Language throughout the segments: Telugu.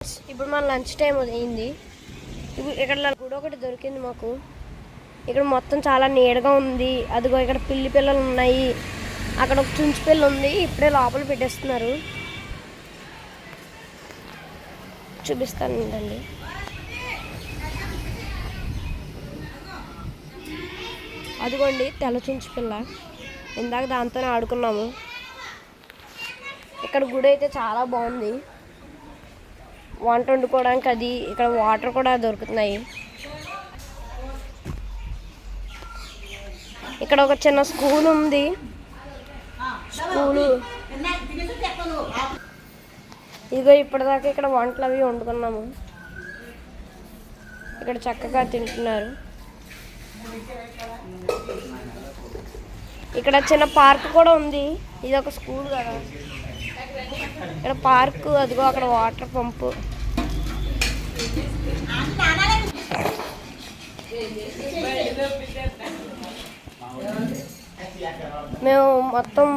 ఇప్పుడు మన లంచ్ టైం అయింది. ఇప్పుడు ఇక్కడ కూడా ఒకటి దొరికింది మాకు. ఇక్కడ మొత్తం చాలా నీడగా ఉంది. అదిగో ఇక్కడ పిల్లి పిల్లలు ఉన్నాయి. అక్కడ ఒక చుంచు పిల్ల ఉంది. ఇప్పుడే లోపల పెట్టేస్తున్నారు. చూపిస్తానండి. అదిగోండి తెల్ల చుంచు పిల్ల. ఇందాక దాంతోనే ఆడుకున్నాము. ఇక్కడ గుడి అయితే చాలా బాగుంది. వంట వండుకోవడానికి అది. ఇక్కడ వాటర్ కూడా దొరుకుతున్నాయి. ఇక్కడ ఒక చిన్న స్కూల్ ఉంది. ఇదిగో ఇప్పటిదాకా ఇక్కడ వంటలు అవి వండుకున్నాము. ఇక్కడ చక్కగా తింటున్నారు. ఇక్కడ చిన్న పార్క్ కూడా ఉంది. ఇది ఒక స్కూల్ కదా. ఇక్కడ పార్క్, అదిగో అక్కడ వాటర్ పంపు. మేము మొత్తం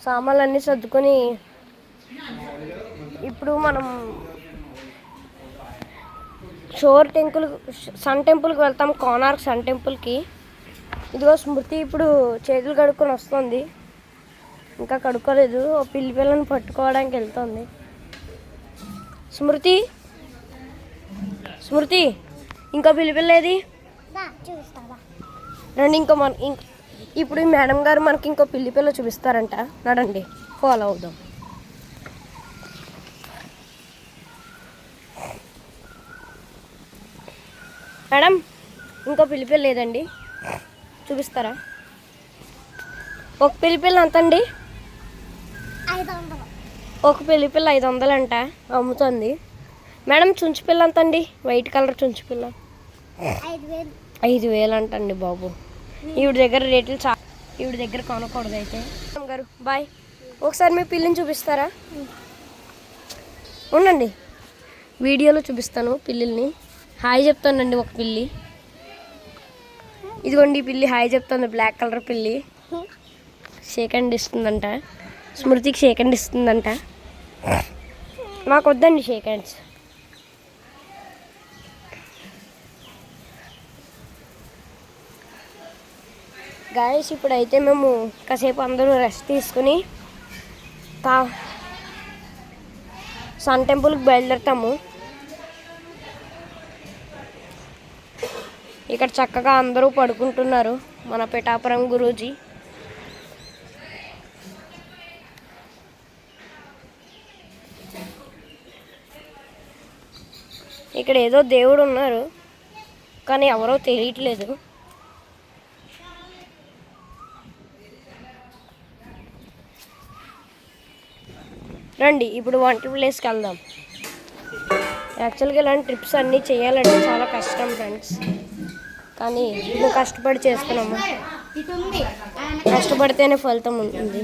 సామాన్లన్నీ సర్దుకొని ఇప్పుడు మనం సన్ టెంపుల్కి వెళ్తాం. కోనార్క్ సన్ టెంపుల్కి. ఇదిగో స్మృతి ఇప్పుడు చేతులు కడుక్కొని వస్తుంది. ఇంకా కడుక్కోలేదు. పిల్లి పిల్లని పట్టుకోవడానికి వెళ్తుంది. స్మృతి ఇంకా పిల్లి పిల్ల ఏది? రండి. ఇప్పుడు మేడం గారు మనకి ఇంకో పిల్లి పిల్ల చూపిస్తారంట. నడండి, ఫాలో అవుదాం. మేడం, ఇంకో పిల్లి పిల్ల లేదండి, చూపిస్తారా? ఒక పిల్లి పిల్ల ఎంతండి? ఒక పిల్లి పిల్ల 500 అంట అమ్ముతుంది. మేడం, చుంచు పిల్ల ఎంతండి? వైట్ కలర్ చుంచు పిల్ల 5,000 అంటండి బాబు. ఈవిడ దగ్గర రేట్లు ఈవిడ దగ్గర కొనకూడదు అయితే. గారు బాయ్. ఒకసారి మీ పిల్లిని చూపిస్తారా? ఉండండి, వీడియోలో చూపిస్తాను పిల్లిని. హాయ్ చెప్తానండి. ఒక పిల్లి ఇదిగోండి. ఈ పిల్లి హాయ్ చెప్తుంది. బ్లాక్ కలర్ పిల్లి షేక్ హ్యాండ్ ఇస్తుందంట. స్మృతికి షేక్ హ్యాండ్ ఇస్తుందంట. నాకు వద్దండి షేక్ హ్యాండ్స్. గాయస్, ఇప్పుడైతే మేము కాసేపు అందరూ రెస్ట్ తీసుకుని సన్ టెంపుల్కి బయలుదేరుతాము. ఇక్కడ చక్కగా అందరూ పడుకుంటున్నారు. మన పిఠాపురం గురూజీ. ఇక్కడ ఏదో దేవుడు ఉన్నారు, కానీ ఎవరో తెలియట్లేదు. రండి, ఇప్పుడు వంట ప్లేస్కి వెళ్దాం. యాక్చువల్గా ఇలాంటి ట్రిప్స్ అన్నీ చేయాలంటే చాలా కష్టం ఫ్రెండ్స్, కానీ మేము కష్టపడి చేస్తున్నాము. కష్టపడితేనే ఫలితం ఉంటుంది.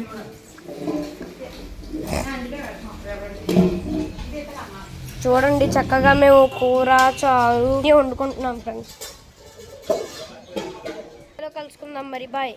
చూడండి, చక్కగా మేము కూర చారు వండుకుంటున్నాం ఫ్రెండ్స్. కలుసుకుందాం మరి. బాయ్.